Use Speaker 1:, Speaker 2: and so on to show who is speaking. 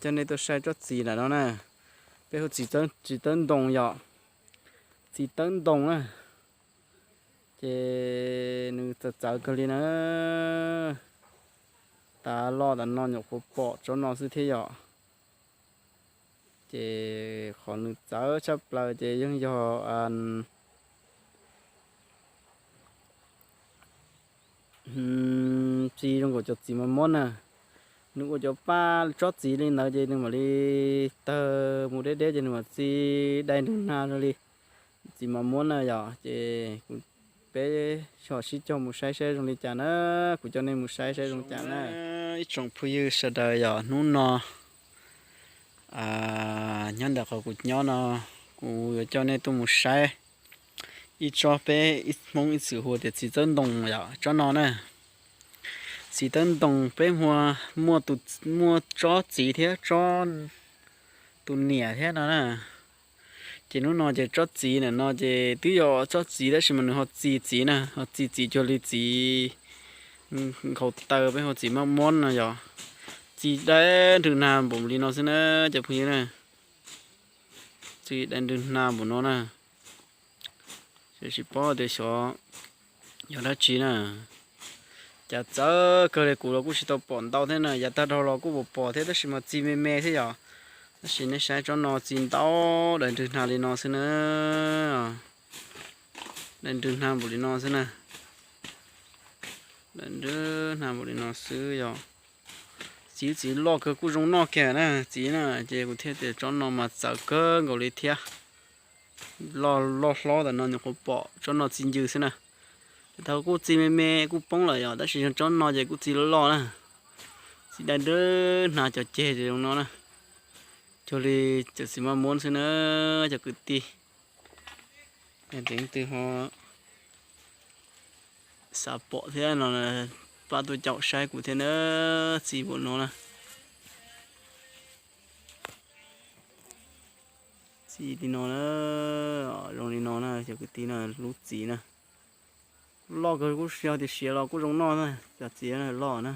Speaker 1: cho nên tôi sai chót gì là đó nè bây giờ chỉ tấn đồng nhọ chỉ tấn đồng á chế nữ tự tạo cái gì nữa ta lo đã non nhục bỏ cho nó sẽ thế nhọ chế còn nữ tạo chấp lại chế những do ăn chỉ trong cái gì mà món à nếu có cho ba chót gì lên nói chứ nhưng mà đi tờ một đế chứ nhưng mà gì đây nữa nào rồi đi chỉ mà muốn là giờ chứ bé cho xí cho một sai sai trong đi chả nữa cũng cho nên một sai sai trong chả nữa ít trong phu sẽ đời giờ nún nó nhân đặc họ cũng nhớ nó cũng cho nên tôi một sai ít cho bé ít mong ít sự hồ để chỉ dân đồng giờ cho nó nè chỉ tân đồng bé mua cho chỉ thế cho tụi nhẹ thế nào nè chỉ nó chỉ cho chỉ nè nó chỉ tự do cho chỉ đó là mình họ chỉ nè họ chỉ cho đi chỉเขาtờ bé họ chỉ mong món nè giờ chỉ đấy từ nào bụng đi nó xin nè chụp hình nè chỉ đến từ nào bụng nó nè chỉ bỏ để cho giờ đó chỉ nè chả chớ cái này cũ là cũng chỉ tao bỏ tao thế này giờ tao đâu là cũng bỏ thế đó chỉ mà chỉ mê thế giờ nó chỉ nên sai cho nó chín tao để từ nào đi nó xin nữa để từ nào bổ đi nó xin nè để từ nào bổ đi nó xứ giờ chỉ lo cái cũng giống nó kìa nè chỉ nè chỉ cũng thế để cho nó mà chở cơ ngồi đi theo lo để nó không bỏ cho nó chín dư xin nè tao cũng chỉ mê cũng bông lại rồi, đó chỉ cho nó vậy cũng chỉ lo nè, chỉ đang đỡ nào cho chè thì nó nè, cho đi cho xí mà muốn xin nữa cho cứ ti, đến từ họ xả bỏ thế nó là ba tôi chậu sai của thế nữa chỉ bọn nó nè, chỉ đi nó nữa, rồi đi nó nè cho cứ ti nè lúc gì nè. Lo cái cũng xeo thì xeo lo cũng giống nó này, chặt gì này lo nữa.